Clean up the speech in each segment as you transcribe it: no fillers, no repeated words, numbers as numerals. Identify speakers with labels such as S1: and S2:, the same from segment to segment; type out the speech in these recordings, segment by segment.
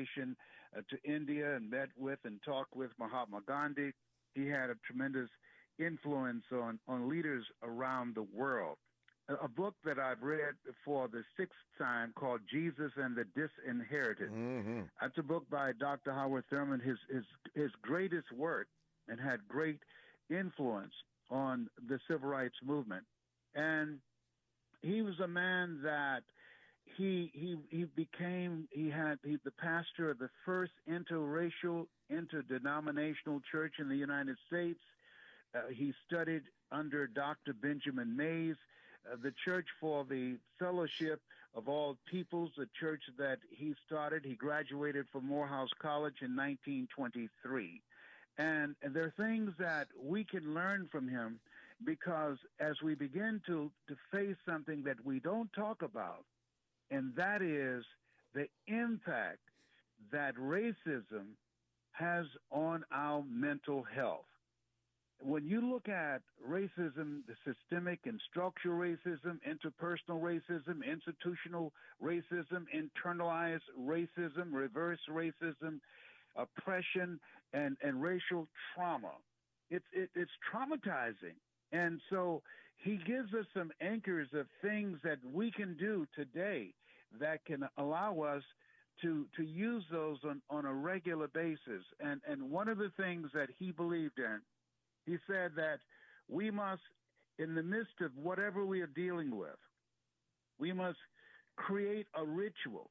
S1: vacation to India and met with and talked with Mahatma Gandhi. He had a tremendous influence on leaders around the world. A book that I've read for the sixth time called Jesus and the Disinherited.
S2: Mm-hmm.
S1: That's a book by Dr. Howard Thurman, his greatest work, and had great influence on the civil rights movement. And he was a man that he became the pastor of the first interracial, interdenominational church in the United States. He studied under Dr. Benjamin Mays, the Church for the Fellowship of All Peoples, the church that he started. He graduated from Morehouse College in 1923. And there are things that we can learn from him, because as we begin to face something that we don't talk about, and that is the impact that racism has on our mental health. When you look at racism, the systemic and structural racism, interpersonal racism, institutional racism, internalized racism, reverse racism, oppression, and racial trauma, it's traumatizing. And so he gives us some anchors of things that we can do today that can allow us to use those on a regular basis. And one of the things that he believed in, he said that we must, in the midst of whatever we are dealing with, we must create a ritual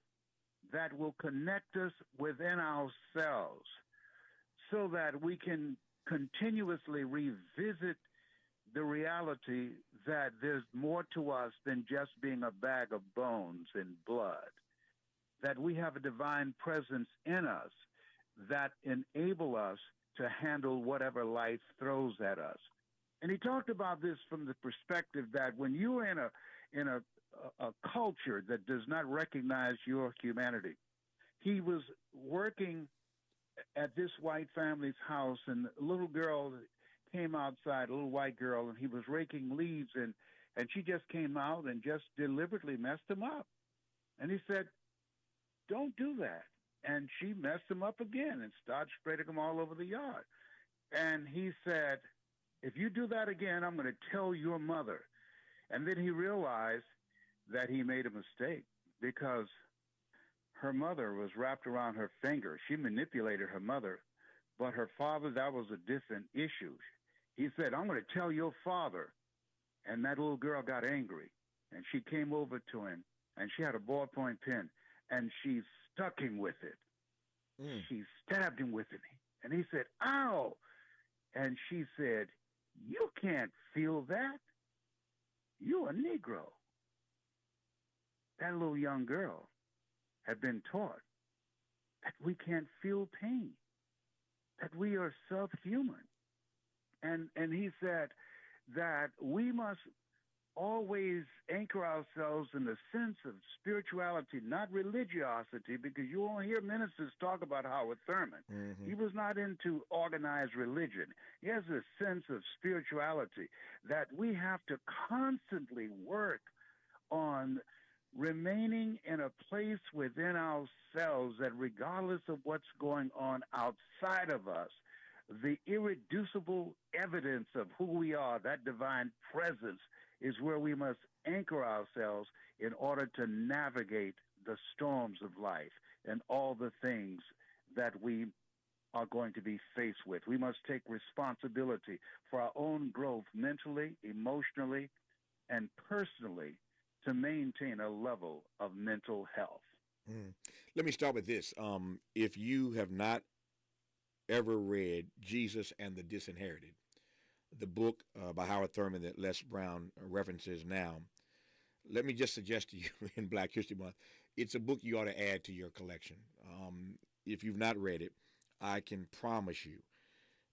S1: that will connect us within ourselves so that we can continuously revisit the reality that there's more to us than just being a bag of bones and blood, that we have a divine presence in us that enable us to handle whatever life throws at us. And he talked about this from the perspective that when you're in a culture that does not recognize your humanity, he was working at this white family's house, and a little girl came outside, a little white girl, and he was raking leaves, and she just came out and just deliberately messed him up. And he said, "Don't do that." And she messed him up again and started spreading him all over the yard. And he said, "If you do that again, I'm going to tell your mother." And then he realized that he made a mistake, because her mother was wrapped around her finger. She manipulated her mother, but her father, that was a different issue. He said, "I'm going to tell your father." And that little girl got angry, and she came over to him, and she had a ballpoint pen, and she stuck him with it. She stabbed him with it. And he said, "Ow!" And she said, "You can't feel that. You're a Negro." That little young girl had been taught that we can't feel pain, that we are subhuman. And he said that we must always anchor ourselves in the sense of spirituality, not religiosity, because you won't hear ministers talk about Howard Thurman.
S2: Mm-hmm.
S1: He was not into organized religion. He has a sense of spirituality that we have to constantly work on remaining in a place within ourselves that regardless of what's going on outside of us, the irreducible evidence of who we are, that divine presence, is where we must anchor ourselves in order to navigate the storms of life and all the things that we are going to be faced with. We must take responsibility for our own growth mentally, emotionally, and personally to maintain a level of mental health.
S2: Let me start with this. If you have not ever read Jesus and the Disinherited, the book by Howard Thurman that Les Brown references now, let me just suggest to you in Black History Month, it's a book you ought to add to your collection. If you've not read it, I can promise you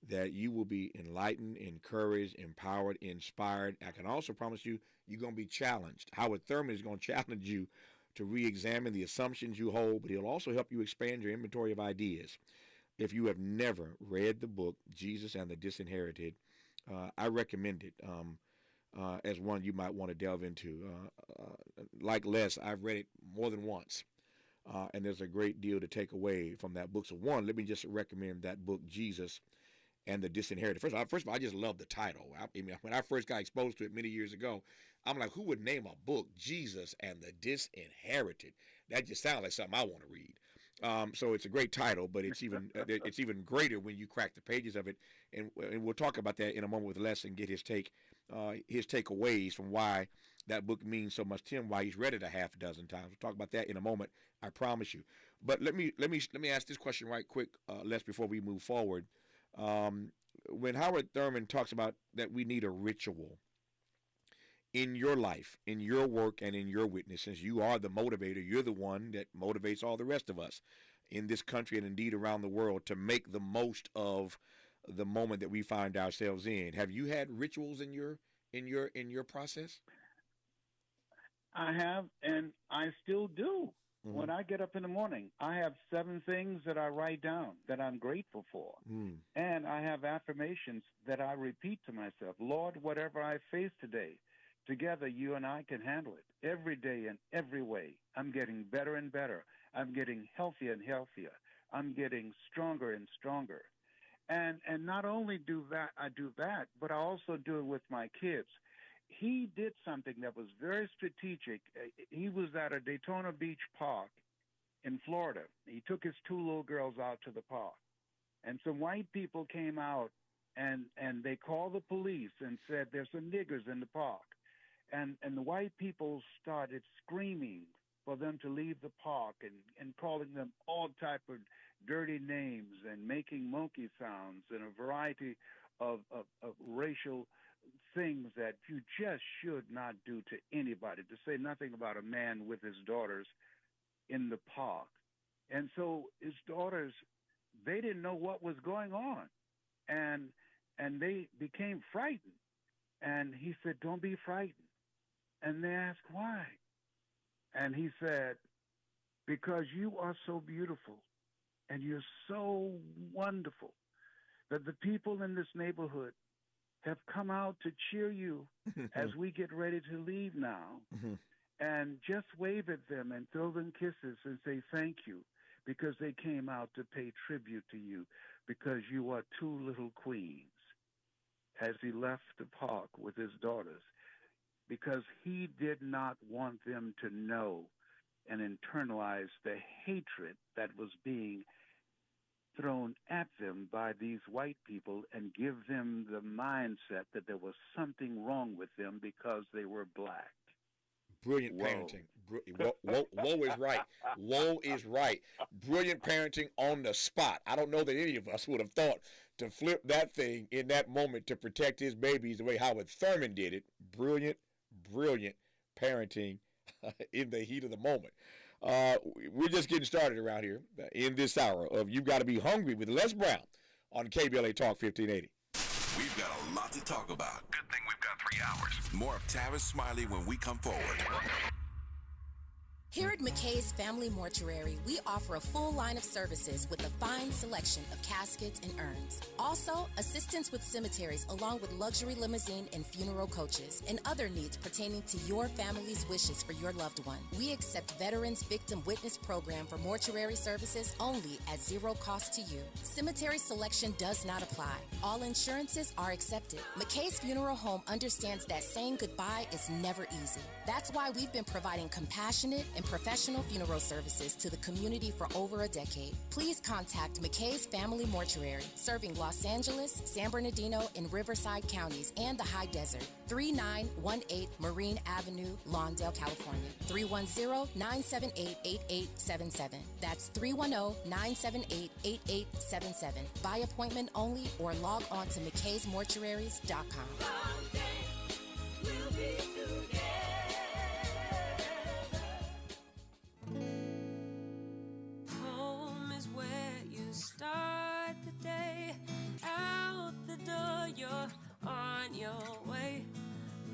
S2: that you will be enlightened, encouraged, empowered, inspired. I can also promise you you're going to be challenged. Howard Thurman is going to challenge you to re-examine the assumptions you hold, but he'll also help you expand your inventory of ideas. If you have never read the book, Jesus and the Disinherited, I recommend it as one you might want to delve into. Like Les, I've read it more than once. And there's a great deal to take away from that book. So one, let me just recommend that book, Jesus and the Disinherited. First of all, I just love the title. I mean, when I first got exposed to it many years ago, I'm like, who would name a book Jesus and the Disinherited? That just sounds like something I want to read. So it's a great title, but it's even greater when you crack the pages of it. And we'll talk about that in a moment with Les and get his takeaways from why that book means so much to him, why he's read it a half a dozen times. We'll talk about that in a moment, I promise you. But let me ask this question right quick, Les, before we move forward. When Howard Thurman talks about that we need a ritual in your life, in your work, and in your witness, since you are the motivator, you're the one that motivates all the rest of us in this country and indeed around the world to make the most of the moment that we find ourselves in. Have you had rituals in your process?
S1: I have, and I still do.
S2: Mm-hmm.
S1: When I get up in the morning, I have 7 things that I write down that I'm grateful for. And I have affirmations that I repeat to myself. Lord, whatever I face today, together you and I can handle it. Every day in every way, I'm getting better and better. I'm getting healthier and healthier. I'm getting stronger and stronger. And not only do that, but I also do it with my kids. He did something that was very strategic. He was at a Daytona Beach park in Florida. He took his 2 little girls out to the park. And some white people came out and they called the police and said, there's some niggers in the park. And the white people started screaming for them to leave the park and calling them all type of dirty names and making monkey sounds and a variety of racial things that you just should not do to anybody, to say nothing about a man with his daughters in the park. And so his daughters, they didn't know what was going on. And they became frightened. And he said, don't be frightened. And they asked why. And he said, because you are so beautiful and you're so wonderful that the people in this neighborhood have come out to cheer you as we get ready to leave now. And just wave at them and throw them kisses and say thank you, because they came out to pay tribute to you, because you are 2 little queens, as he left the park with his daughters, because he did not want them to know and internalize the hatred that was being thrown at them by these white people and give them the mindset that there was something wrong with them because they were black.
S2: Brilliant parenting. Woe is right. Woe is right. Brilliant parenting on the spot. I don't know that any of us would have thought to flip that thing in that moment to protect his babies the way Howard Thurman did it. Brilliant parenting in the heat of the moment. We're just getting started around here in this hour of You Gotta Be Hungry with Les Brown on KBLA Talk 1580.
S3: We've got a lot to talk about. Good thing we've got 3 hours. More of Tavis Smiley when we come forward.
S4: Here at McKay's Family Mortuary, we offer a full line of services with a fine selection of caskets and urns. Also, assistance with cemeteries along with luxury limousine and funeral coaches and other needs pertaining to your family's wishes for your loved one. We accept Veterans Victim Witness Program for mortuary services only at 0 cost to you. Cemetery selection does not apply. All insurances are accepted. McKay's Funeral Home understands that saying goodbye is never easy. That's why we've been providing compassionate and professional funeral services to the community for over a decade. Please contact McKay's Family Mortuary, serving Los Angeles, San Bernardino, and Riverside counties and the High Desert. 3918 Marine Avenue, Lawndale, California. 310-978-8877. That's 310-978-8877. By appointment only or log on to mckaysmortuaries.com.
S5: Start the day, out the door, you're on your way.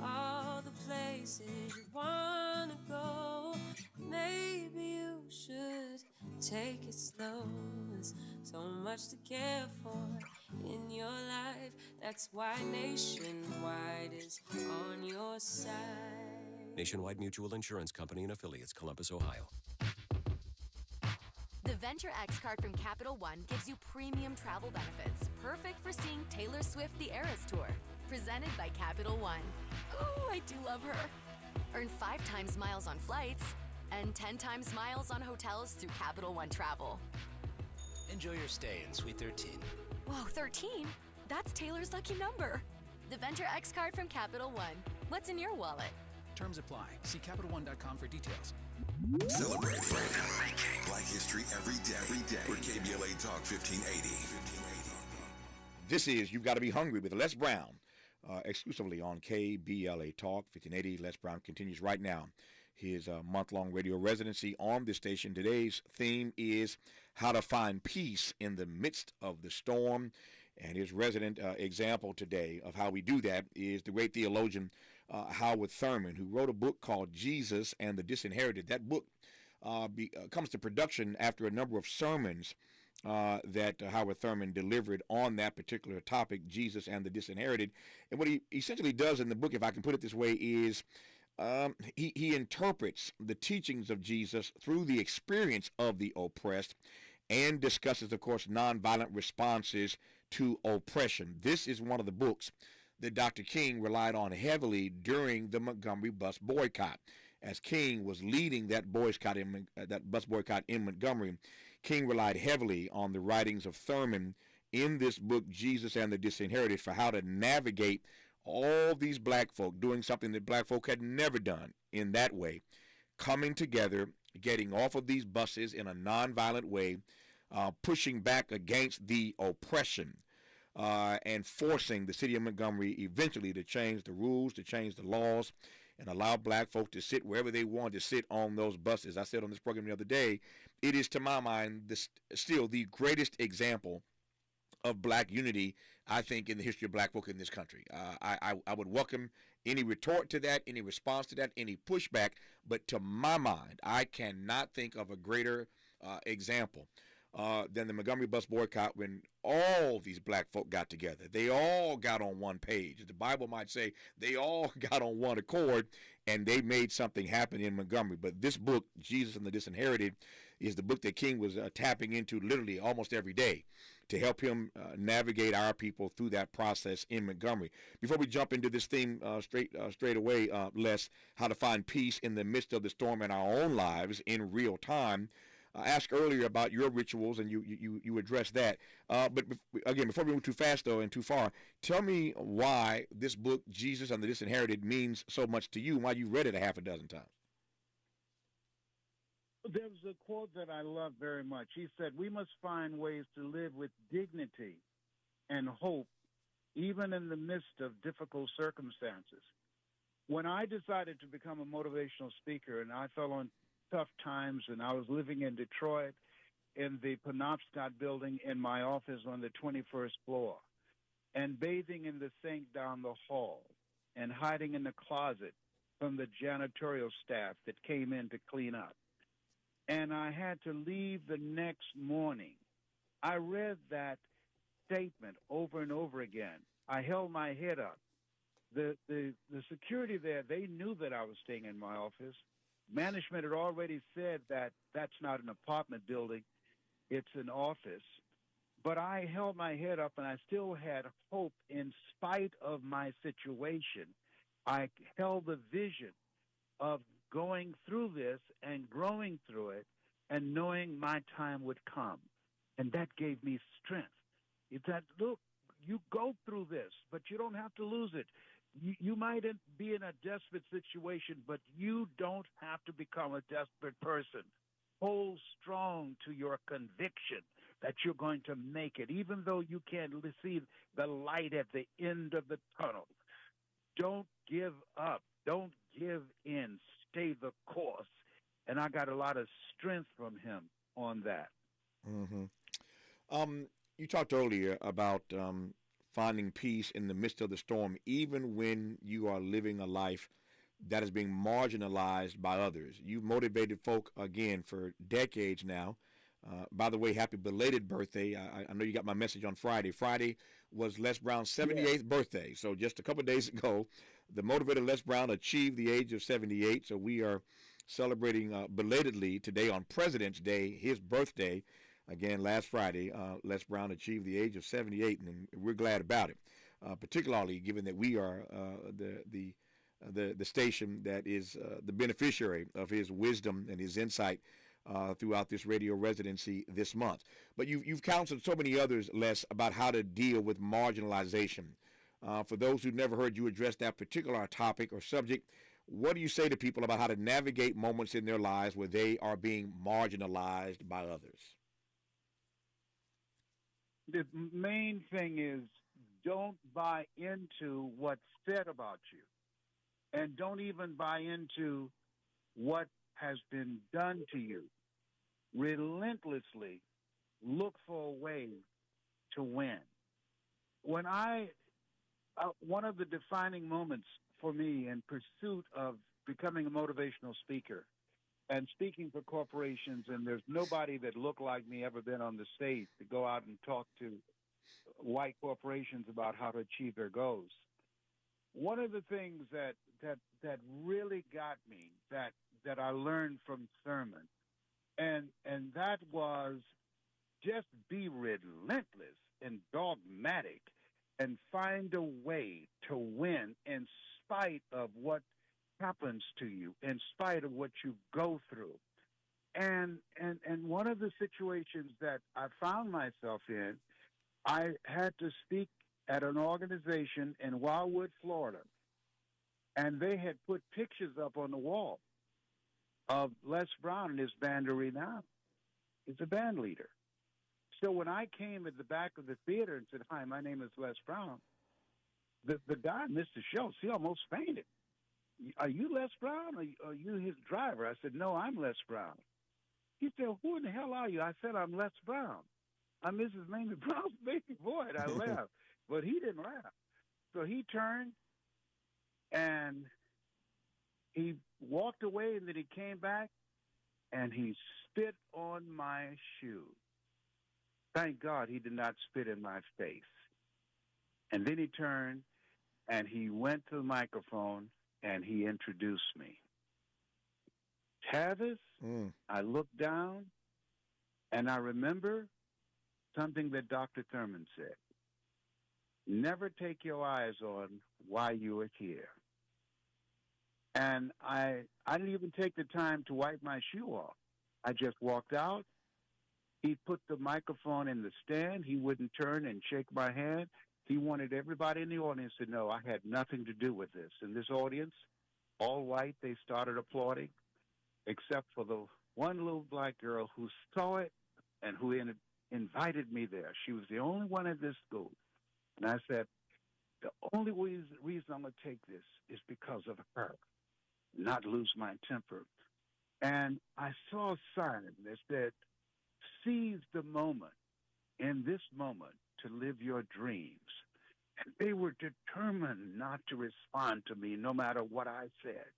S5: All the places you wanna go, maybe you should take it slow. There's so much to care for in your life. That's why Nationwide is on your side.
S6: Nationwide Mutual Insurance Company and Affiliates, Columbus, Ohio. Venture X card from Capital One gives you premium travel benefits, perfect for seeing Taylor Swift The Eras Tour. Presented by Capital One. Oh, I do love her. Earn 5 times miles on flights and 10 times miles on hotels through Capital One Travel.
S7: Enjoy your stay in Suite 13.
S6: Whoa, 13? That's Taylor's lucky number. The Venture X card from Capital One. What's in your wallet?
S7: Terms apply. See CapitalOne.com for details.
S3: Celebrating and making Black history every day. We're KBLA Talk 1580.
S2: This is You've Got to Be Hungry with Les Brown, exclusively on KBLA Talk 1580. Les Brown continues right now his month-long radio residency on this station. Today's theme is how to find peace in the midst of the storm. And his resident example today of how we do that is the great theologian Howard Thurman, who wrote a book called Jesus and the Disinherited. That book comes to production after a number of sermons that Howard Thurman delivered on that particular topic, Jesus and the Disinherited. And what he essentially does in the book, if I can put it this way, is he interprets the teachings of Jesus through the experience of the oppressed and discusses, of course, nonviolent responses to oppression. This is one of the books that Dr. King relied on heavily during the Montgomery bus boycott. As King was leading that bus boycott in Montgomery, King relied heavily on the writings of Thurman in this book, Jesus and the Disinherited, for how to navigate all these black folk doing something that black folk had never done in that way, coming together, getting off of these buses in a nonviolent way, pushing back against the oppression, and forcing the city of Montgomery eventually to change the rules, to change the laws, and allow black folk to sit wherever they want to sit on those buses. I said on this program the other day, it is, to my mind, still the greatest example of black unity, I think, in the history of black folk in this country. I would welcome any retort to that, any response to that, any pushback, but to my mind, I cannot think of a greater example than the Montgomery bus boycott, when all these black folk got together. They all got on one page. The Bible might say they all got on one accord, and they made something happen in Montgomery. But this book, Jesus and the Disinherited, is the book that King was tapping into literally almost every day to help him navigate our people through that process in Montgomery. Before we jump into this theme straight away, Les, how to find peace in the midst of the storm in our own lives in real time, I asked earlier about your rituals, and you addressed that. But again, before we move too fast, though, and too far, tell me why this book, Jesus and the Disinherited, means so much to you, and why you read it a half a dozen times.
S1: There was a quote that I love very much. He said, "We must find ways to live with dignity and hope, even in the midst of difficult circumstances." When I decided to become a motivational speaker, and I fell on tough times, and I was living in Detroit in the Penobscot building in my office on the 21st floor, and bathing in the sink down the hall, and hiding in the closet from the janitorial staff that came in to clean up. And I had to leave the next morning. I read that statement over and over again. I held my head up. The security there, they knew that I was staying in my office. Management had already said that that's not an apartment building, it's an office. But I held my head up, and I still had hope in spite of my situation. I held the vision of going through this and growing through it and knowing my time would come. And that gave me strength. It said, look, you go through this, but you don't have to lose it. You might be in a desperate situation, but you don't have to become a desperate person. Hold strong to your conviction that you're going to make it, even though you can't see the light at the end of the tunnel. Don't give up. Don't give in. Stay the course. And I got a lot of strength from him on that.
S2: Mm-hmm. You talked earlier about finding peace in the midst of the storm, even when you are living a life that is being marginalized by others. You've motivated folk, again, for decades now. By the way, happy belated birthday. I know you got my message on Friday. Friday was Les Brown's 78th birthday. So just a couple of days ago, the motivated Les Brown achieved the age of 78. So we are celebrating belatedly today on President's Day, his birthday. Again, last Friday, Les Brown achieved the age of 78, and we're glad about it, particularly given that we are the station that is the beneficiary of his wisdom and his insight throughout this radio residency this month. But you've counseled so many others, Les, about how to deal with marginalization. For those who've never heard you address that particular topic or subject, what do you say to people about how to navigate moments in their lives where they are being marginalized by others?
S1: The main thing is don't buy into what's said about you, and don't even buy into what has been done to you. Relentlessly look for a way to win. When one of the defining moments for me in pursuit of becoming a motivational speaker and speaking for corporations, and there's nobody that looked like me ever been on the stage to go out and talk to white corporations about how to achieve their goals. One of the things that really got me, that I learned from Thurman, and that was just be relentless and dogmatic and find a way to win in spite of what happens to you, in spite of what you go through. And one of the situations that I found myself in, I had to speak at an organization in Wildwood, Florida, and they had put pictures up on the wall of Les Brown and his band of renown. He's a band leader. So when I came at the back of the theater and said, "Hi, my name is Les Brown," the guy, Mr. Schultz, he almost fainted. "Are you Les Brown? Are you his driver?" I said, "No, I'm Les Brown." He said, "Who in the hell are you?" I said, "I'm Les Brown. I'm Mrs. Mamie Brown's baby boy." And I laughed, but he didn't laugh. So he turned and he walked away, and then he came back and he spit on my shoe. Thank God he did not spit in my face. And then he turned and he went to the microphone and he introduced me. Tavis, I looked down and I remember something that Dr. Thurman said. Never take your eyes on why you are here. And I didn't even take the time to wipe my shoe off. I just walked out. He put the microphone in the stand. He wouldn't turn and shake my hand. He wanted everybody in the audience to know I had nothing to do with this. And this audience, all white, they started applauding, except for the one little black girl who saw it and who invited me there. She was the only one at this school. And I said, the only reason I'm going to take this is because of her, not lose my temper. And I saw a sign that said, "Seize the moment, in this moment, to live your dreams." And they were determined not to respond to me no matter what I said.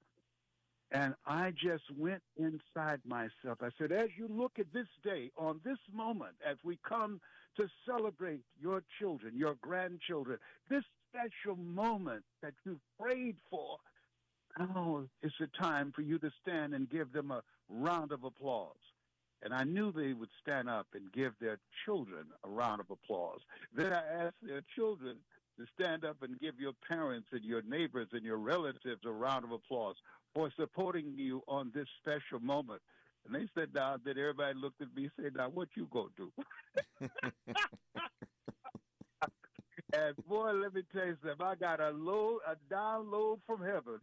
S1: And I just went inside myself. I said, as you look at this day, on this moment, as we come to celebrate your children, your grandchildren, this special moment that you've prayed for, now is the time for you to stand and give them a round of applause. And I knew they would stand up and give their children a round of applause. Then I asked their children to stand up and give your parents and your neighbors and your relatives a round of applause for supporting you on this special moment. And they said, "Now," then everybody looked at me and said, "Now, what you gonna do?" And boy, let me tell you something. I got a download from heaven.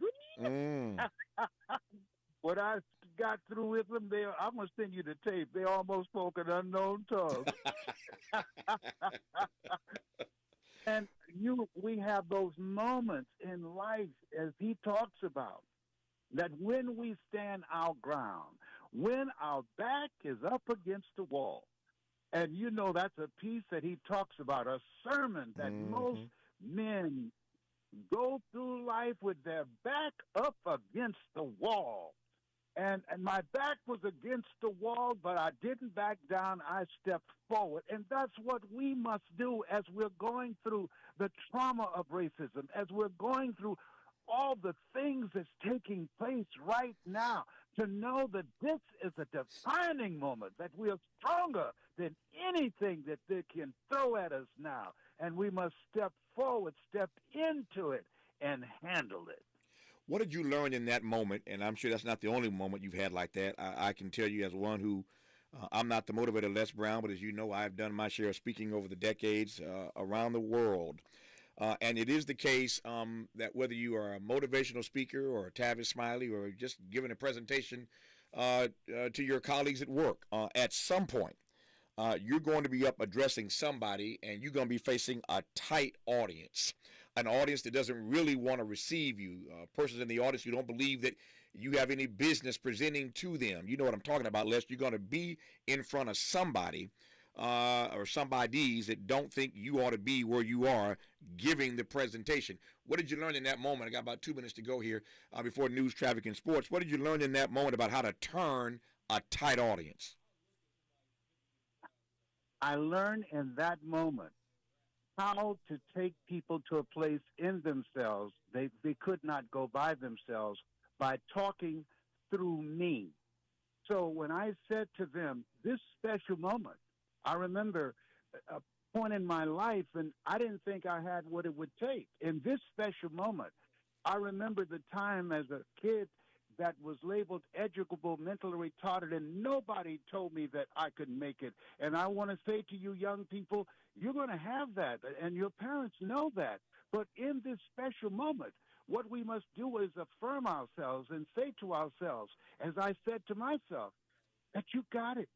S1: When I got through with them, I'm going to send you the tape. They almost spoke an unknown tongue. And we have those moments in life, as he talks about, that when we stand our ground, when our back is up against the wall, and that's a piece that he talks about, a sermon that most men go through life with their back up against the wall. And my back was against the wall, but I didn't back down. I stepped forward. And that's what we must do as we're going through the trauma of racism, as we're going through all the things that's taking place right now. to know that this is a defining moment, that we are stronger than anything that they can throw at us now. And we must step forward, step into it, and handle it.
S2: What did you learn in that moment? And I'm sure that's not the only moment you've had like that. I can tell you as one who, I'm not the motivator Les Brown, but as you know, I've done my share of speaking over the decades around the world. And it is the case that whether you are a motivational speaker or a Tavis Smiley or just giving a presentation to your colleagues at work, at some point, you're going to be up addressing somebody and you're going to be facing a tight audience, an audience that doesn't really want to receive you, persons in the audience who don't believe that you have any business presenting to them. You know what I'm talking about, Les. You're going to be in front of somebody or somebodies that don't think you ought to be where you are giving the presentation. What did you learn in that moment? I got about 2 minutes to go here before news, traffic, and sports. What did you learn in that moment about how to turn a tight audience?
S1: I learned in that moment how to take people to a place in themselves they could not go by themselves by talking through me. So when I said to them, this special moment, I remember a point in my life, and I didn't think I had what it would take. In this special moment, I remember the time as a kid that was labeled educable, mentally retarded, and nobody told me that I could make it. And I want to say to you young people, you're going to have that, and your parents know that. But in this special moment, what we must do is affirm ourselves and say to ourselves, as I said to myself, that you got it.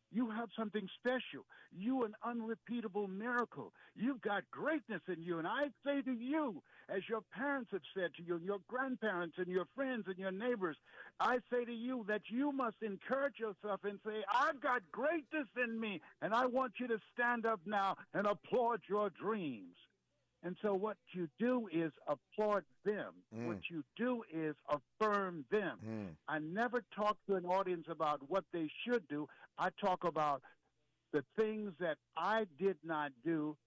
S1: You have something special. You an unrepeatable miracle. You've got greatness in you. And I say to you, as your parents have said to you, and your grandparents and your friends and your neighbors, I say to you that you must encourage yourself and say, I've got greatness in me, and I want you to stand up now and applaud your dreams. And so what you do is applaud them. What you do is affirm them. I never talk to an audience about what they should do. I talk about the things that I did not do.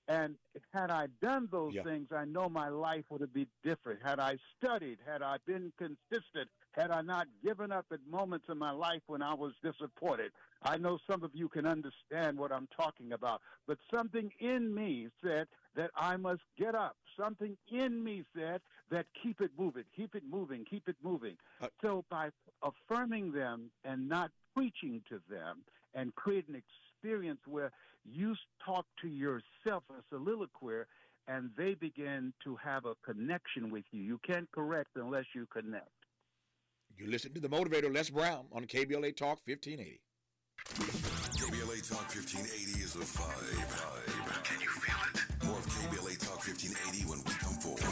S1: And had I done those things, I know my life would have been different. Had I studied, had I been consistent, had I not given up at moments in my life when I was disappointed. I know some of you can understand what I'm talking about. But something in me said that I must get up. Something in me said that keep it moving, keep it moving, keep it moving. So by affirming them and not preaching to them and creating an experience where you talk to yourself, a soliloquy, and they begin to have a connection with you. You can't correct unless you connect.
S2: You listen to the motivator Les Brown on KBLA Talk 1580.
S3: KBLA Talk 1580 is a vibe. Can you feel it? More of KBLA Talk 1580 when we come forward.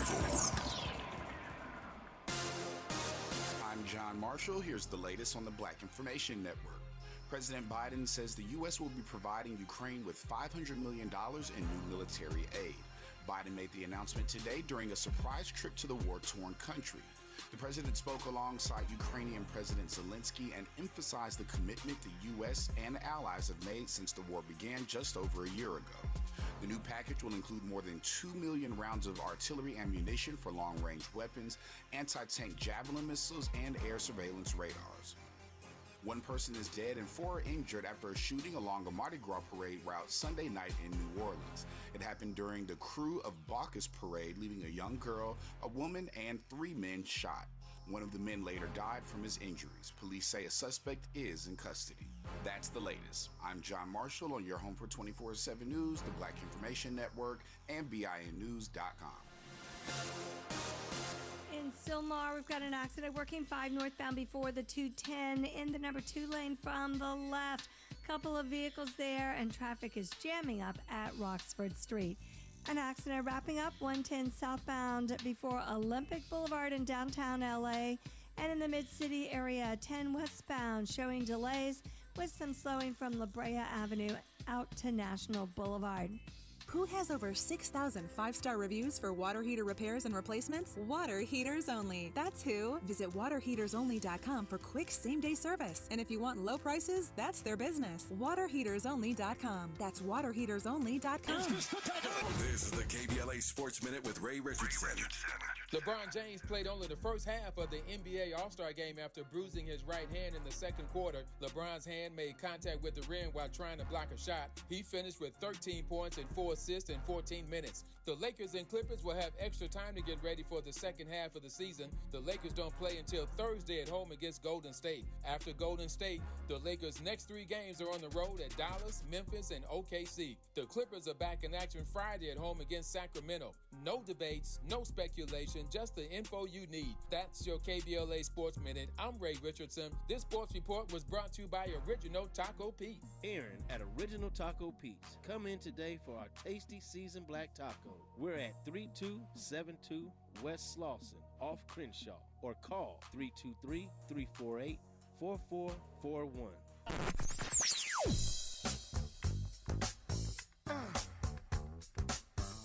S8: I'm John Marshall. Here's the latest on the Black Information Network. President Biden says the U.S. will be providing Ukraine with $500 million in new military aid. Biden made the announcement today during a surprise trip to the war-torn country. The president spoke alongside Ukrainian President Zelensky and emphasized the commitment the U.S. and allies have made since the war began just over a year ago. The new package will include more than 2 million rounds of artillery ammunition for long-range weapons, anti-tank Javelin missiles, and air surveillance radars. One person is dead and 4 are injured after a shooting along a Mardi Gras parade route Sunday night in New Orleans. It happened during the Crew of Bacchus parade, leaving a young girl, a woman, and 3 men shot. One of the men later died from his injuries. Police say a suspect is in custody. That's the latest. I'm John Marshall on your home for 24/7 News, the Black Information Network, and BINnews.com.
S9: In Sylmar, we've got an accident working 5 northbound before the 210 in the number 2 lane from the left. Couple of vehicles there, and traffic is jamming up at Roxford Street. An accident wrapping up 110 southbound before Olympic Boulevard in downtown LA, and in the mid-city area 10 westbound showing delays with some slowing from La Brea Avenue out to National Boulevard.
S10: Who has over 6,000 5-star reviews for water heater repairs and replacements? Water Heaters Only. That's who. Visit waterheatersonly.com for quick same-day service. And if you want low prices, that's their business. Waterheatersonly.com. That's waterheatersonly.com.
S3: This is the KBLA Sports Minute with Ray Richardson.
S11: LeBron James played only the first half of the NBA All-Star game after bruising his right hand in the second quarter. LeBron's hand made contact with the rim while trying to block a shot. He finished with 13 points and 4 assists in 14 minutes. The Lakers and Clippers will have extra time to get ready for the second half of the season. The Lakers don't play until Thursday at home against Golden State. After Golden State, the Lakers' next 3 games are on the road at Dallas, Memphis, and OKC. The Clippers are back in action Friday at home against Sacramento. No debates, no speculation, just the info you need. That's your KBLA Sports Minute. I'm Ray Richardson. This sports report was brought to you by Original Taco Pete.
S12: Aaron at Original Taco Pete's. Come in today for our tasty seasoned black taco. We're at 3272 West Slauson off Crenshaw, or call 323-348-4441.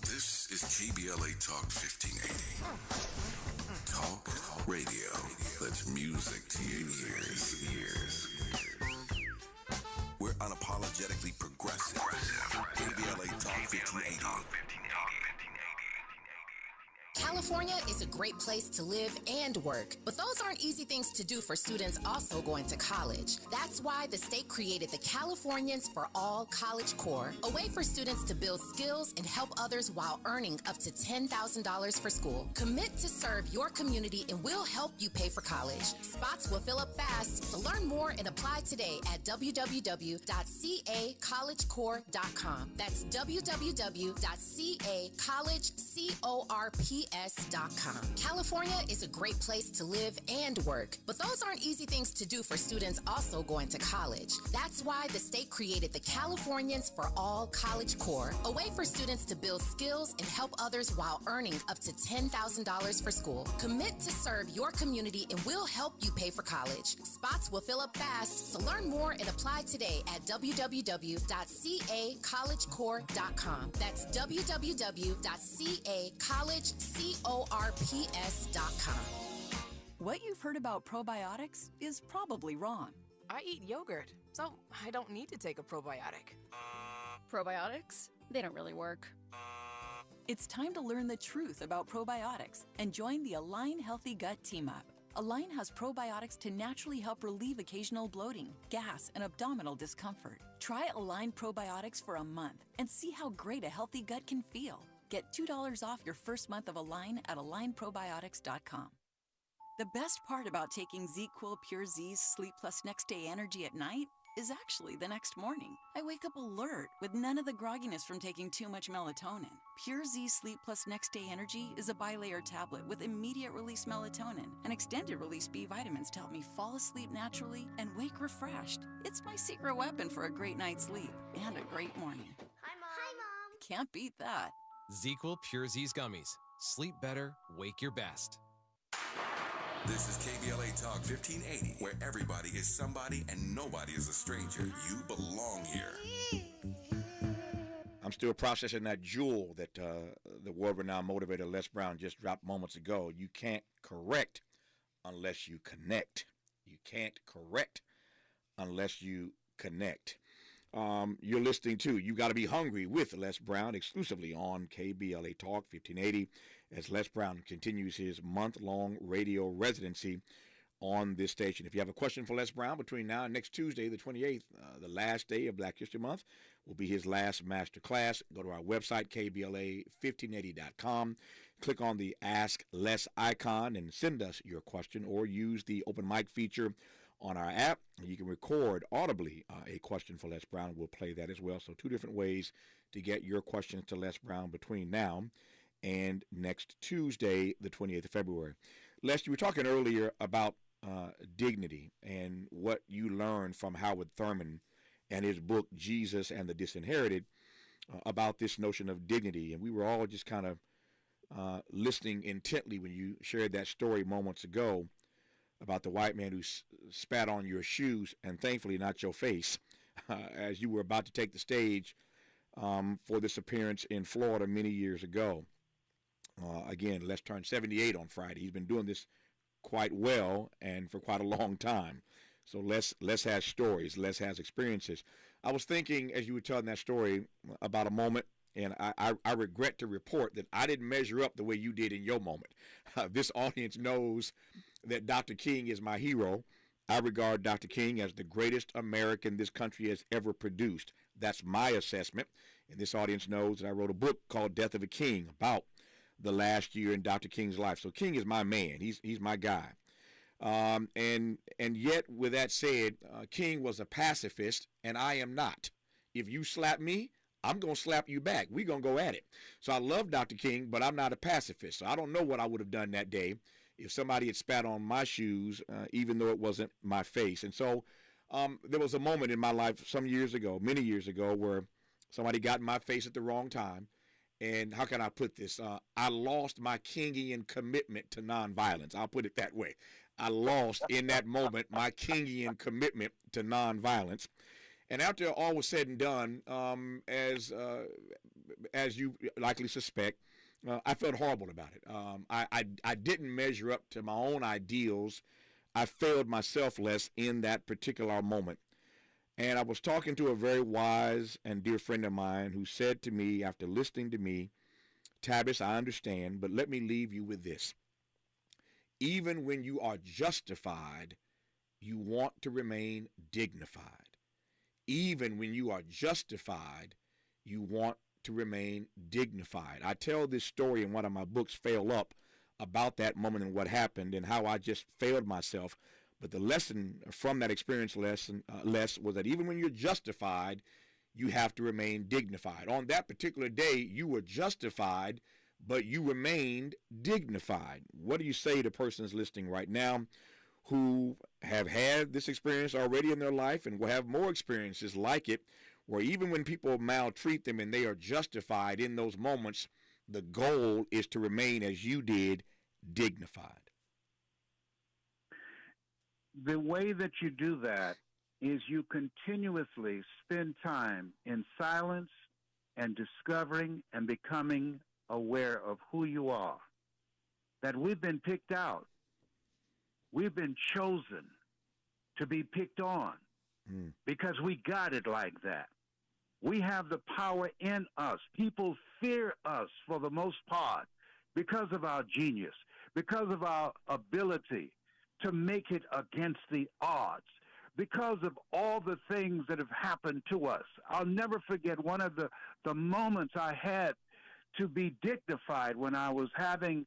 S3: This is KBLA Talk 1580. Talk radio. That's music to your ears. We're unapologetically progressive. KBLA Talk 1580.
S4: California is a great place to live and work, but those aren't easy things to do for students also going to college. That's why the state created the Californians for All College Corps, a way for students to build skills and help others while earning up to $10,000 for school. Commit to serve your community and we'll help you pay for college. Spots will fill up fast, so learn more and apply today at www.cacollegecorps.com. That's www.cacollegecorps.com. California is a great place to live and work, but those aren't easy things to do for students also going to college. That's why the state created the Californians for All College Corps, a way for students to build skills and help others while earning up to $10,000 for school. Commit to serve your community and we'll help you pay for college. Spots will fill up fast, so learn more and apply today at www.cacollegecorps.com. That's www.cacollegecorps.com.
S13: What you've heard about probiotics is probably wrong.
S14: I eat yogurt, so I don't need to take a probiotic.
S15: Probiotics? They don't really work.
S13: It's time to learn the truth about probiotics and join the Align Healthy Gut Team Up. Align has probiotics to naturally help relieve occasional bloating, gas, and abdominal discomfort. Try Align probiotics for a month and see how great a healthy gut can feel. Get $2 off your first month of Align at alignprobiotics.com. The best part about taking ZQuil Pure Z's Sleep Plus Next Day Energy at night is actually the next morning. I wake up alert with none of the grogginess from taking too much melatonin. Pure Z Sleep Plus Next Day Energy is a bilayer tablet with immediate release melatonin and extended release B vitamins to help me fall asleep naturally and wake refreshed. It's my secret weapon for a great night's sleep and a great morning.
S16: Hi, Mom. Hi, Mom.
S13: Can't beat that.
S17: ZQuil Pure Z's Gummies. Sleep better, wake your best.
S3: This is KBLA Talk 1580, where everybody is somebody and nobody is a stranger. You belong here.
S2: I'm still processing that jewel that the world-renowned motivator Les Brown just dropped moments ago. You can't correct unless you connect. You can't correct unless you connect. You're listening to You Gotta Be Hungry with Les Brown exclusively on KBLA Talk 1580 as Les Brown continues his month-long radio residency on this station. If you have a question for Les Brown between now and next Tuesday, the 28th, the last day of Black History Month, will be his last master class. Go to our website, KBLA1580.com. Click on the Ask Les icon and send us your question, or use the open mic feature on our app. You can record audibly a question for Les Brown. We'll play that as well. So 2 different ways to get your questions to Les Brown between now and next Tuesday, the 28th of February. Les, you were talking earlier about dignity and what you learned from Howard Thurman and his book, Jesus and the Disinherited, about this notion of dignity. And we were all just kind of listening intently when you shared that story moments ago about the white man who spat on your shoes, and thankfully not your face, as you were about to take the stage for this appearance in Florida many years ago. Again, Les turned 78 on Friday. He's been doing this quite well and for quite a long time. So Les has stories. Les has experiences. I was thinking, as you were telling that story, about a moment And I regret to report that I didn't measure up the way you did in your moment. This audience knows that Dr. King is my hero. I regard Dr. King as the greatest American this country has ever produced. That's my assessment. And this audience knows that I wrote a book called Death of a King about the last year in Dr. King's life. So King is my man. He's my guy. And yet, with that said, King was a pacifist, and I am not. If you slap me, I'm going to slap you back. We're going to go at it. So I love Dr. King, but I'm not a pacifist. So I don't know what I would have done that day if somebody had spat on my shoes, even though it wasn't my face. And so there was a moment in my life some years ago, many years ago, where somebody got in my face at the wrong time. And how can I put this? I lost my Kingian commitment to nonviolence. I'll put it that way. I lost in that moment my Kingian commitment to nonviolence. And after all was said and done, as you likely suspect, I felt horrible about it. I didn't measure up to my own ideals. I failed myself less in that particular moment. And I was talking to a very wise and dear friend of mine who said to me, after listening to me, Tavis, I understand, but let me leave you with this. Even when you are justified, you want to remain dignified. Even when you are justified, you want to remain dignified. I tell this story in one of my books, Fail Up, about that moment and what happened and how I just failed myself. But the lesson from that experience was that even when you're justified, you have to remain dignified. On that particular day, you were justified, but you remained dignified. What do you say to persons listening right now who have had this experience already in their life and will have more experiences like it, where even when people maltreat them and they are justified in those moments, the goal is to remain, as you did, dignified?
S1: The way that you do that is you continuously spend time in silence and discovering and becoming aware of who you are, that we've been picked out. We've been chosen to be picked on because we got it like that. We have the power in us. People fear us for the most part because of our genius, because of our ability to make it against the odds, because of all the things that have happened to us. I'll never forget one of the moments I had to be dignified when I was having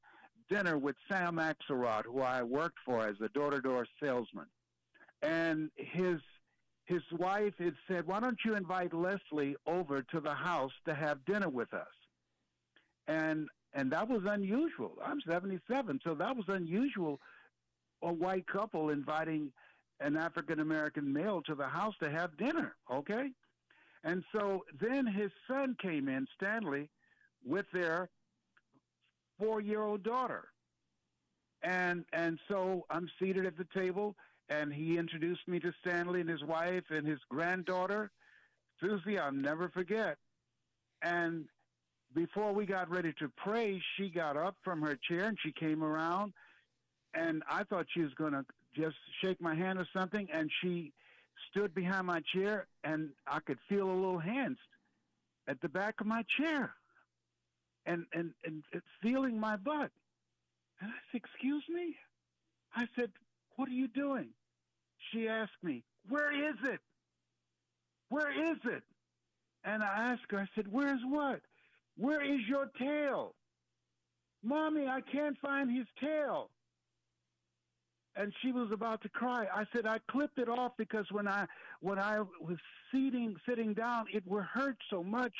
S1: dinner with Sam Axelrod, who I worked for as a door-to-door salesman. And his wife had said, why don't you invite Leslie over to the house to have dinner with us? And that was unusual. I'm 77, so that was unusual, a white couple inviting an African-American male to the house to have dinner, okay? And so then his son came in, Stanley, with their 4-year-old daughter. And so I'm seated at the table, and he introduced me to Stanley and his wife and his granddaughter, Susie, I'll never forget. And before we got ready to pray, she got up from her chair, and she came around, and I thought she was going to just shake my hand or something, and she stood behind my chair, and I could feel a little hand at the back of my chair. And feeling my butt. And I said, excuse me? I said, what are you doing? She asked me, where is it? Where is it? And I asked her, I said, where's what? Where is your tail? Mommy, I can't find his tail. And she was about to cry. I said, I clipped it off because when I was sitting down, it would hurt so much,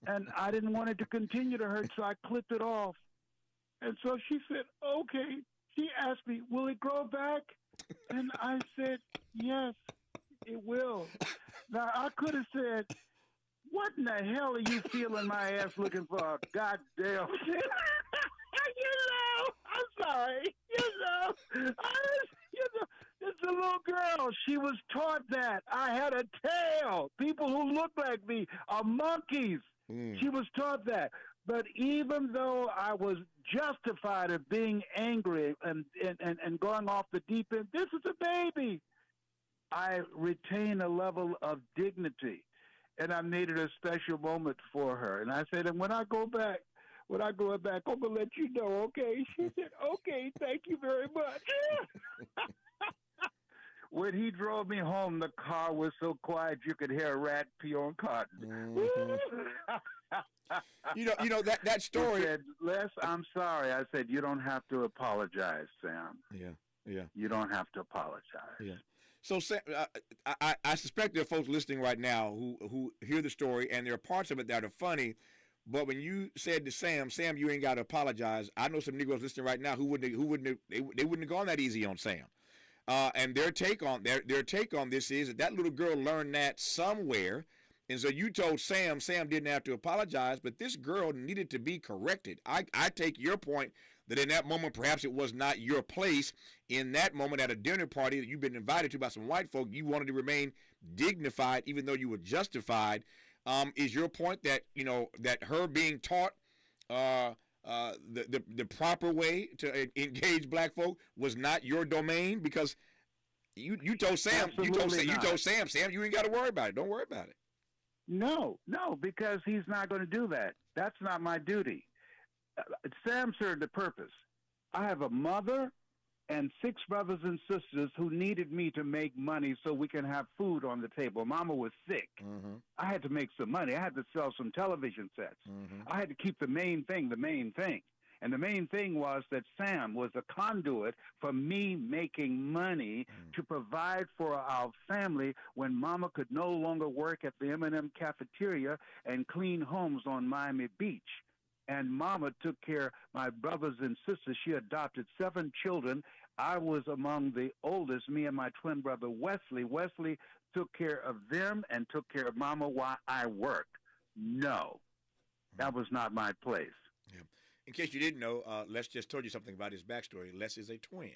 S1: and I didn't want it to continue to hurt, so I clipped it off. And so she said, okay. She asked me, will it grow back? And I said, yes, it will. Now, I could have said, what in the hell are you feeling my ass looking for? Goddamn. I'm sorry. It's a little girl. She was taught that. I had a tail. People who look like me are monkeys. She was taught that. But even though I was justified of being angry and going off the deep end, this is a baby. I retain a level of dignity. and I needed a special moment for her. And I said, and when I go back, I'm gonna let you know, okay? She said, okay, thank you very much. When he drove me home, the car was so quiet you could hear a rat pee on cotton.
S2: You know that story.
S1: He said, Les, I'm sorry. I said, you don't have to apologize, Sam.
S2: Yeah.
S1: You don't have to apologize.
S2: Yeah. So, Sam, I suspect there are folks listening right now who hear the story, and there are parts of it that are funny. But when you said to Sam, you ain't got to apologize. I know some Negroes listening right now who wouldn't have gone that easy on Sam. And their take on this is that little girl learned that somewhere, and so you told Sam didn't have to apologize, but this girl needed to be corrected. I take your point that in that moment perhaps it was not your place. In that moment at a dinner party that you've been invited to by some white folk, you wanted to remain dignified even though you were justified. Is your point that that her being taught the proper way to engage black folk was not your domain? Because you told Sam, Sam, you ain't got to worry about it. Don't worry about it.
S1: No, because he's not going to do that. That's not my duty. Sam served a purpose. I have a mother and 6 brothers and sisters who needed me to make money so we can have food on the table. Mama was sick.
S2: Mm-hmm.
S1: I had to make some money. I had to sell some television sets.
S2: Mm-hmm.
S1: I had to keep the main thing. And the main thing was that Sam was a conduit for me making money to provide for our family when Mama could no longer work at the M&M cafeteria and clean homes on Miami Beach. And Mama took care of my brothers and sisters. She adopted 7 children. I was among the oldest, me and my twin brother Wesley. Wesley took care of them and took care of Mama while I worked. No, that was not my place.
S2: Yeah. In case you didn't know, Les just told you something about his backstory. Les is a twin.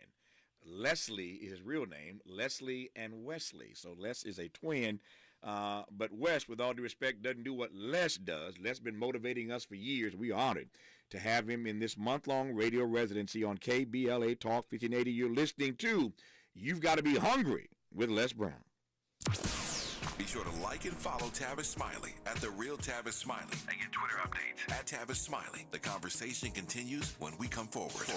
S2: Leslie is his real name, Leslie and Wesley. So Les is a twin. But Wes, with all due respect, doesn't do what Les does. Les been motivating us for years. We are honored to have him in this month-long radio residency on KBLA Talk 1580. You're listening to You've Got to Be Hungry with Les Brown.
S3: Be sure to like and follow Tavis Smiley at The Real Tavis Smiley and get Twitter updates at Tavis Smiley. The conversation continues when we come forward.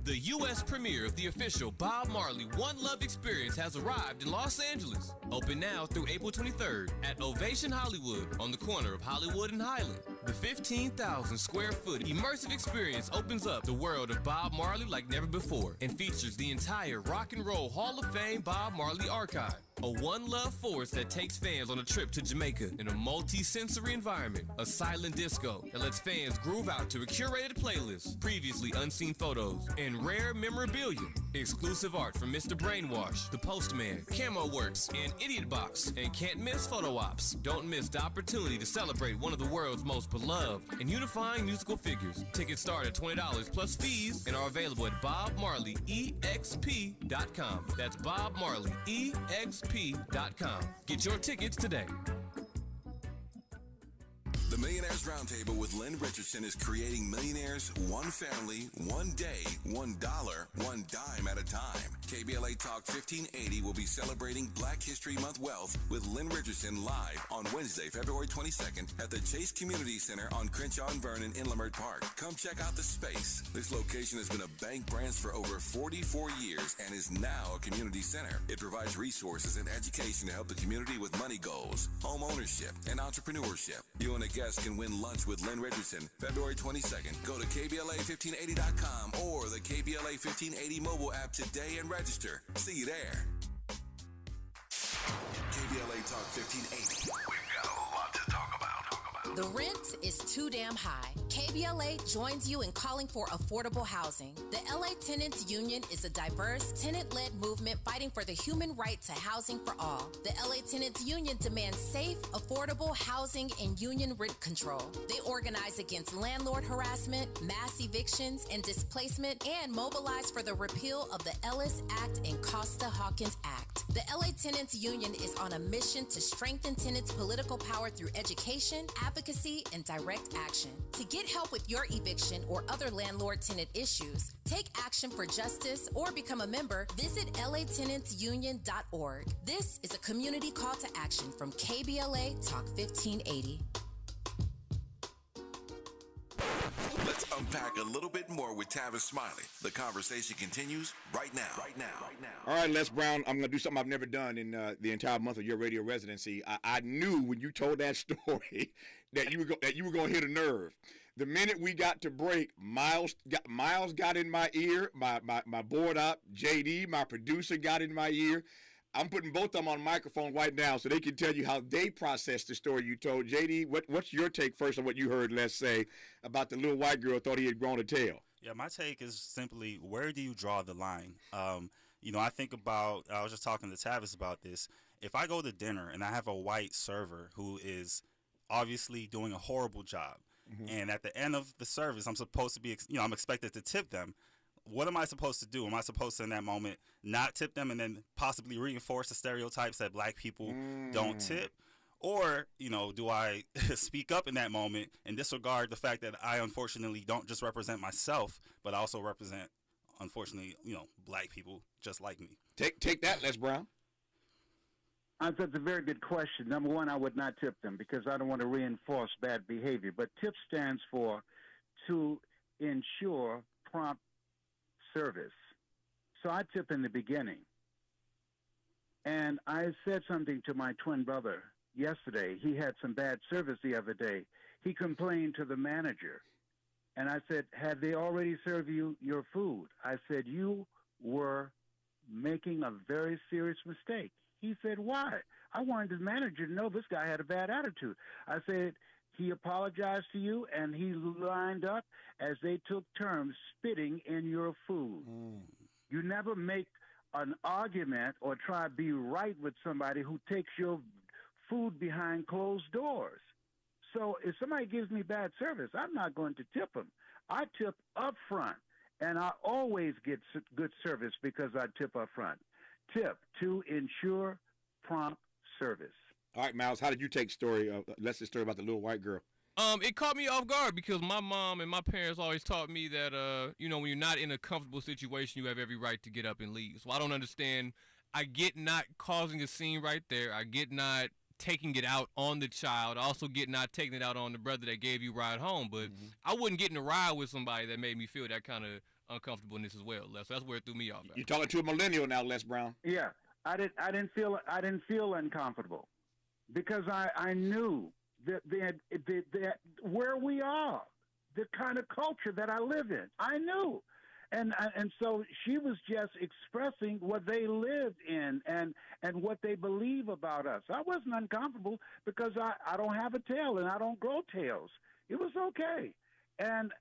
S17: The U.S. premiere of the official Bob Marley One Love Experience has arrived in Los Angeles. Open now through April 23rd at Ovation Hollywood on the corner of Hollywood and Highland. The 15,000 square foot immersive experience opens up the world of Bob Marley like never before and features the entire Rock and Roll Hall of Fame Bob Marley archive. A One Love force that takes fans on a trip to Jamaica in a multi-sensory environment. A silent disco that lets fans groove out to a curated playlist, previously unseen photos, and rare memorabilia. Exclusive art from Mr. Brainwash, The Postman, Camo Works, and Idiot Box. And can't miss photo ops. Don't miss the opportunity to celebrate one of the world's most beloved and unifying musical figures. Tickets start at $20 plus fees and are available at BobMarleyEXP.com. That's BobMarleyEXP.com. Get your tickets today.
S3: The Millionaires Roundtable with Lynn Richardson is creating millionaires one family, one day, $1, $1 dime at a time. KBLA Talk 1580 will be celebrating Black History Month Wealth with Lynn Richardson live on Wednesday, February 22nd at the Chase Community Center on Crenshaw and Vernon in Leimert Park. Come check out the space. This location has been a bank branch for over 44 years and is now a community center. It provides resources and education to help the community with money goals, home ownership, and entrepreneurship. You and a guest can win lunch with Lynn Richardson February 22nd. Go to KBLA1580.com or the KBLA 1580 mobile app today and register. See you there. KBLA Talk 1580. We've got a lot to talk about.
S4: The rent is too damn high. KBLA joins you in calling for affordable housing. The LA Tenants Union is a diverse, tenant-led movement fighting for the human right to housing for all. The LA Tenants Union demands safe, affordable housing and union rent control. They organize against landlord harassment, mass evictions, and displacement, and mobilize for the repeal of the Ellis Act and Costa-Hawkins Act. The LA Tenants Union is on a mission to strengthen tenants' political power through education, advocacy, advocacy, and direct action. To get help with your eviction or other landlord-tenant issues, take action for justice, or become a member, visit latenantsunion.org. This is a community call to action from KBLA Talk 1580.
S3: Let's unpack a little bit more with Tavis Smiley. The conversation continues right now.
S2: All right, Les Brown, I'm going to do something I've never done in the entire month of your radio residency. I knew when you told that story that you were going to hit a nerve. The minute we got to break, Miles got in my ear, my board op, JD, my producer, got in my ear. I'm putting both of them on microphone right now so they can tell you how they processed the story you told. JD, what's your take first on what you heard Les say about the little white girl thought he had grown a tail?
S16: Yeah, my take is simply, where do you draw the line? I think about, I was just talking to Tavis about this. If I go to dinner and I have a white server who is obviously doing a horrible job, and at the end of the service, I'm supposed to be, I'm expected to tip them. What am I supposed to do? Am I supposed to, in that moment, not tip them and then possibly reinforce the stereotypes that black people don't tip? Or, do I speak up in that moment and disregard the fact that I unfortunately don't just represent myself, but I also represent, unfortunately, black people just like me?
S2: Take that, Les Brown.
S1: That's a very good question. Number one, I would not tip them because I don't want to reinforce bad behavior. But TIP stands for to ensure prompt service. So I tip in the beginning. And I said something to my twin brother yesterday. He had some bad service the other day. He complained to the manager. And I said, had they already served you your food? I said, you were making a very serious mistake. He said, why? I wanted the manager to know this guy had a bad attitude. I said, he apologized to you, and he lined up as they took turns spitting in your food. You never make an argument or try to be right with somebody who takes your food behind closed doors. So if somebody gives me bad service, I'm not going to tip them. I tip up front, and I always get good service because I tip up front. Tip to ensure prompt service.
S2: All right, Miles, how did you take story? Let's just story about the little white girl.
S18: It caught me off guard because my mom and my parents always taught me that, when you're not in a comfortable situation, you have every right to get up and leave. So I don't understand. I get not causing a scene right there. I get not taking it out on the child. I also get not taking it out on the brother that gave you a ride home. But I wouldn't get in a ride with somebody that made me feel that kind of uncomfortableness as well, Les. So that's where it threw me off.
S2: You're talking to a millennial now, Les Brown.
S1: Yeah, I didn't feel uncomfortable because I knew that where we are, the kind of culture that I live in. I knew, and so she was just expressing what they lived in and what they believe about us. I wasn't uncomfortable because I don't have a tail and I don't grow tails. It was okay, and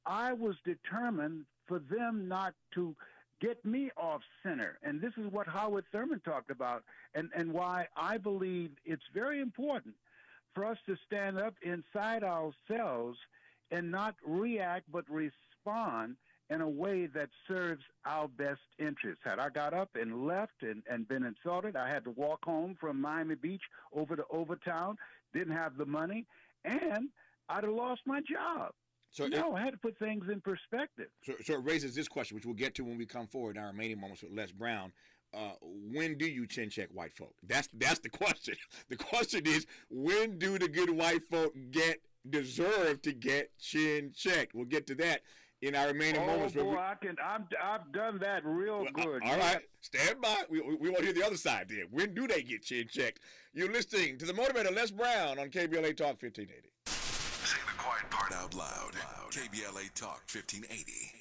S1: I was determined for them not to get me off center. And this is what Howard Thurman talked about and why I believe it's very important for us to stand up inside ourselves and not react but respond in a way that serves our best interests. Had I got up and left and been insulted, I had to walk home from Miami Beach over to Overtown, didn't have the money, and I'd have lost my job. So I had to put things in perspective.
S2: So it raises this question, which we'll get to when we come forward in our remaining moments with Les Brown. When do you chin check white folk? That's the question. The question is, when do the good white folk deserve to get chin checked? We'll get to that in our remaining moments.
S1: Oh boy, I've done that real good.
S2: All right, stand by. We want to hear the other side then. When do they get chin checked? You're listening to the motivator Les Brown on KBLA Talk 1580.
S3: Say the quiet part out loud. KBLA Talk 1580.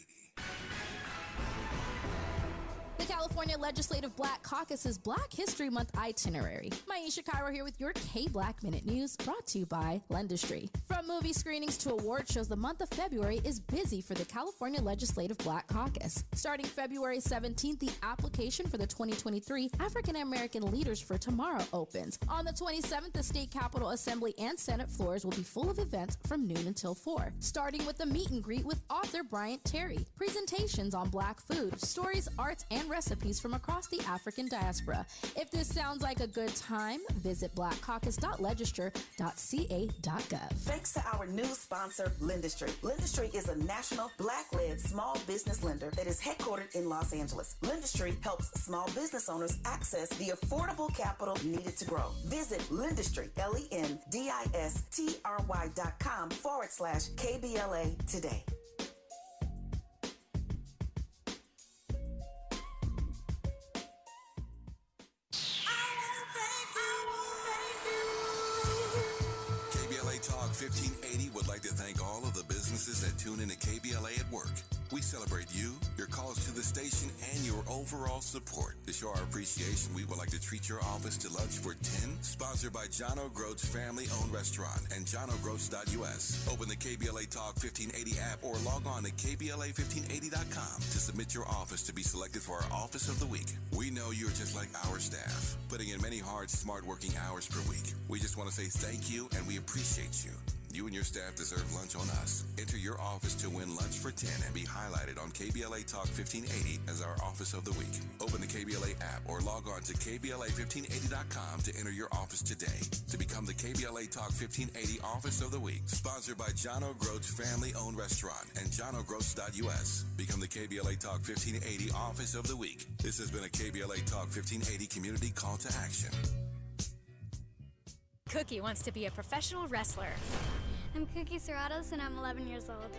S4: The California Legislative Black Caucus's Black History Month itinerary. Maisha Cairo here with your K-Black Minute News, brought to you by Lendistry. From movie screenings to award shows, the month of February is busy for the California Legislative Black Caucus. Starting February 17th, the application for the 2023 African American Leaders for Tomorrow opens. On the 27th, the State Capitol Assembly and Senate floors will be full of events from noon until 4, starting with the meet and greet with author Bryant Terry, presentations on Black food, stories, arts, and
S19: and recipes from across the African diaspora. If this sounds like a good time, visit blackcaucus.legislature.ca.gov.
S20: Thanks to our new sponsor, Lendistry. Lendistry is a national Black-led small business lender that is headquartered in Los Angeles. Lendistry helps small business owners access the affordable capital needed to grow. Visit Lendistry, LENDISTRY.com/KBLA today.
S3: KBLA Talk 1580 would like to thank all of the businesses that tune into KBLA at work. We celebrate you, your calls to the station, and your overall support. To show our appreciation, we would like to treat your office to lunch for 10, sponsored by John O'Groats family-owned restaurant and johnogroats.us. Open the KBLA Talk 1580 app or log on to KBLA1580.com to submit your office to be selected for our Office of the Week. We know you're just like our staff, putting in many hard, smart working hours per week. We just want to say thank you, and we appreciate you. You and your staff deserve lunch on us. Enter your office to win lunch for 10 and be highlighted on KBLA Talk 1580 as our Office of the Week. Open the KBLA app or log on to KBLA1580.com to enter your office today to become the KBLA Talk 1580 Office of the Week. Sponsored by John O'Groats family-owned restaurant and johnogroats.us. Become the KBLA Talk 1580 Office of the Week. This has been a KBLA Talk 1580 community call to action.
S21: Cookie wants to be a professional wrestler.
S22: I'm Cookie Serratos, and I'm 11 years old.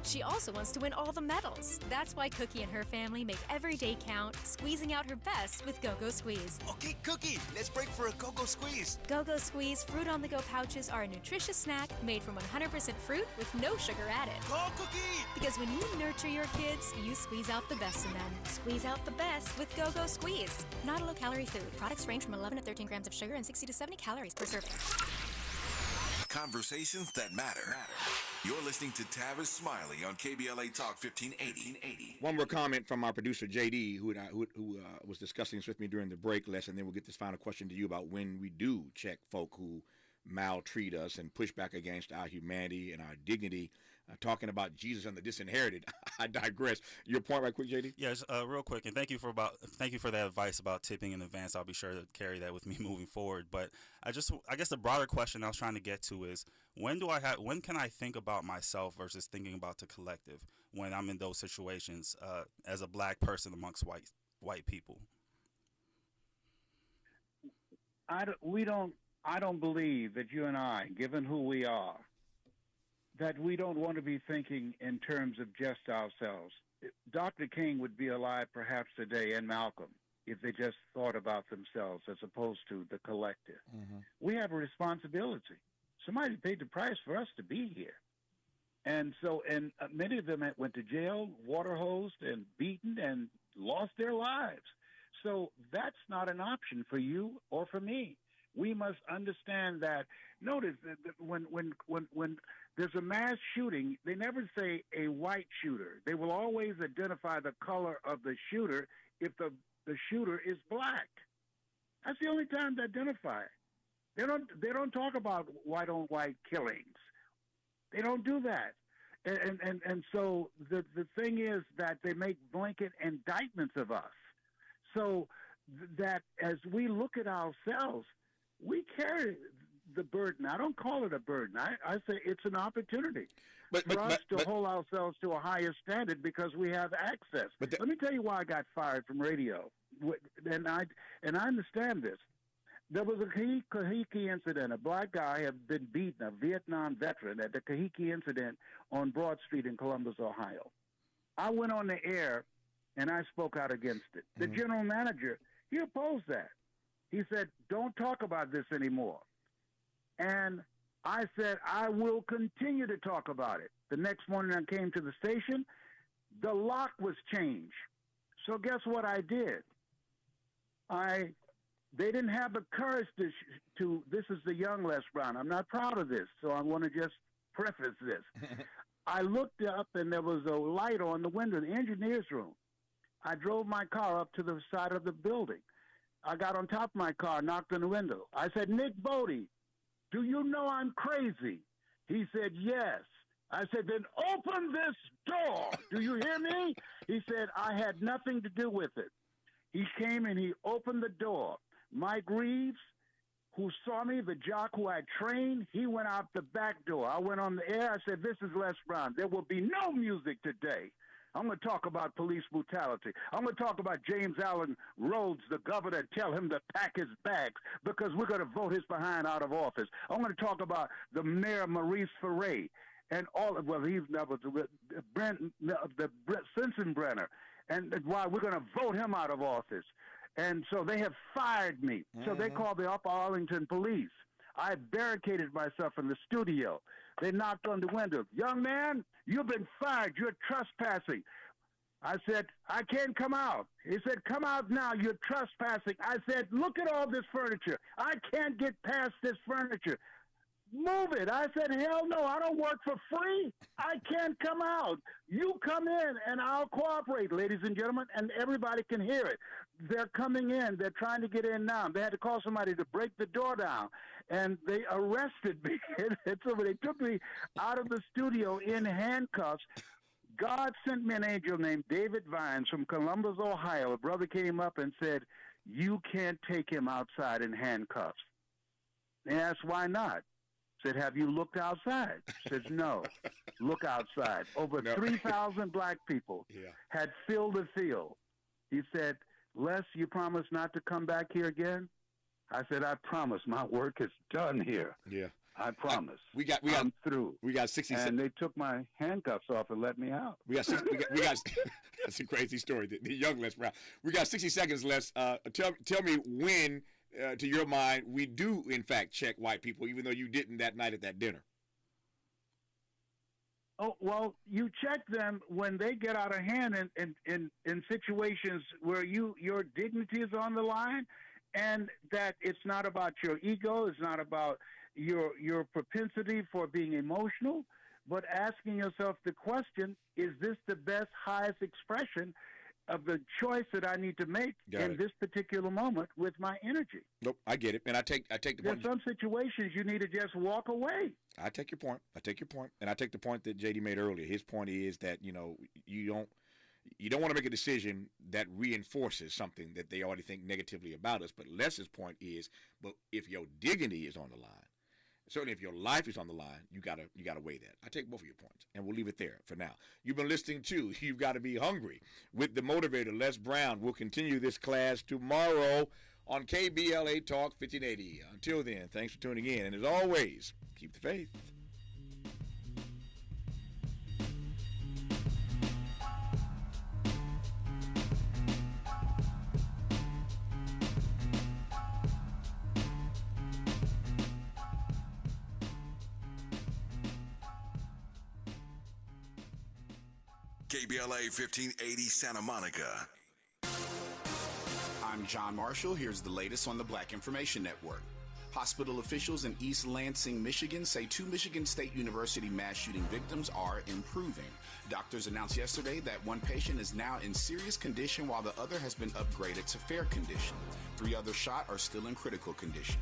S21: She also wants to win all the medals. That's why Cookie and her family make every day count, squeezing out her best with Go-Go Squeeze.
S23: Okay, Cookie, let's break for a Go-Go Squeeze.
S21: Go-Go Squeeze Fruit on the Go pouches are a nutritious snack made from 100% fruit with no sugar added.
S23: Go, Cookie!
S21: Because when you nurture your kids, you squeeze out the best in them. Squeeze out the best with Go-Go Squeeze. Not a low-calorie food. Products range from 11 to 13 grams of sugar and 60 to 70 calories per serving.
S3: Conversations that matter. You're listening to Tavis Smiley on KBLA Talk 1580.
S2: One more comment from our producer, JD, who was discussing this with me during the break, Les, and then we'll get this final question to you about when we do check folk who maltreat us and push back against our humanity and our dignity. Talking about Jesus and the disinherited. I digress. Your point right quick, JD?
S16: Yes, real quick, and thank you for that advice about tipping in advance. I'll be sure to carry that with me moving forward. But I guess the broader question I was trying to get to is when can I think about myself versus thinking about the collective when I'm in those situations as a black person amongst white people?
S1: I don't believe that you and I, given who we are, that we don't want to be thinking in terms of just ourselves. Dr. King would be alive perhaps today, and Malcolm, if they just thought about themselves as opposed to the collective. Mm-hmm. We have a responsibility. Somebody paid the price for us to be here. And so, many of them went to jail, water hosed, and beaten, and lost their lives. So that's not an option for you or for me. We must understand that. Notice that when there's a mass shooting, they never say a white shooter. They will always identify the color of the shooter if the shooter is black. That's the only time they identify it. They don't talk about white on white killings. They don't do that. And so the thing is that they make blanket indictments of us. So that as we look at ourselves, we carry the burden. I don't call it a burden. I say it's an opportunity for us to hold ourselves to a higher standard because we have access. Let me tell you why I got fired from radio, and I understand this. There was a Kahiki incident. A black guy had been beaten, a Vietnam veteran, at the Kahiki incident on Broad Street in Columbus, Ohio. I went on the air, and I spoke out against it. The general manager, he opposed that. He said, don't talk about this anymore. And I said, I will continue to talk about it. The next morning I came to the station, the lock was changed. So guess what I did? They didn't have the courage to this is the young Les Brown. I'm not proud of this, so I want to just preface this. I looked up, and there was a light on the window, the engineer's room. I drove my car up to the side of the building. I got on top of my car, knocked on the window. I said, Nick Bodie, do you know I'm crazy? He said, yes. I said, then open this door. Do you hear me? He said, I had nothing to do with it. He came and he opened the door. Mike Reeves, who saw me, the jock who I trained, he went out the back door. I went on the air. I said, this is Les Brown. There will be no music today. I'm going to talk about police brutality. I'm going to talk about James Allen Rhodes, the governor, and tell him to pack his bags because we're going to vote his behind out of office. I'm going to talk about the mayor, Maurice Ferre, and all of, well, he's never, Sensenbrenner, and why we're going to vote him out of office. And so they have fired me. So they called the Upper Arlington police. I barricaded myself in the studio. They knocked on the window. Young man, you've been fired. You're trespassing. I said, I can't come out. He said, come out now. You're trespassing. I said, look at all this furniture. I can't get past this furniture. Move it. I said, hell no, I don't work for free. I can't come out. You come in and I'll cooperate, ladies and gentlemen, and everybody can hear it. They're coming in. They're trying to get in now. They had to call somebody to break the door down, and they arrested me. And so they took me out of the studio in handcuffs. God sent me an angel named David Vines from Columbus, Ohio. A brother came up and said, you can't take him outside in handcuffs. They asked, why not? Said, have you looked outside? Says, no. Look outside. Over 3,000 black people had filled the field. He said, Les, you promise not to come back here again? I said, I promise. My work is done here.
S2: Yeah.
S1: I promise.
S2: I'm
S1: through.
S2: We got 60
S1: seconds. And they took my handcuffs off and let me out.
S2: We got that's a crazy story. The young Les Brown. We got 60 seconds, Les. Tell me when, to your mind, we do, in fact, check white people, even though you didn't that night at that dinner.
S1: Oh, well, you check them when they get out of hand in situations where your dignity is on the line, and that it's not about your ego, it's not about your propensity for being emotional, but asking yourself the question, is this the best, highest expression of the choice that I need to make this particular moment with my energy?
S2: Nope, I get it. And I take the point.
S1: There's some situations you need to just walk away.
S2: I take your point. And I take the point that JD made earlier. His point is that, you don't want to make a decision that reinforces something that they already think negatively about us. But Les's point is, but if your dignity is on the line, certainly if your life is on the line, you gotta weigh that. I take both of your points, and we'll leave it there for now. You've been listening to You've Got to Be Hungry with the motivator, Les Brown. We'll continue this class tomorrow on KBLA Talk 1580. Until then, thanks for tuning in, and as always, keep the faith.
S3: KBLA 1580 Santa Monica.
S8: I'm John Marshall. Here's the latest on the Black Information Network. Hospital officials in East Lansing, Michigan say 2 Michigan State University mass shooting victims are improving. Doctors announced yesterday that one patient is now in serious condition while the other has been upgraded to fair condition. 3 others shot are still in critical condition.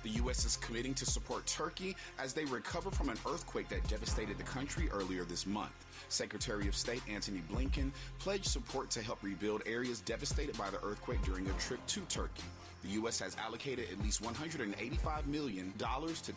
S8: The U.S. is committing to support Turkey as they recover from an earthquake that devastated the country earlier this month. Secretary of State Antony Blinken pledged support to help rebuild areas devastated by the earthquake during a trip to Turkey. The U.S. has allocated at least $185 million to Turkey.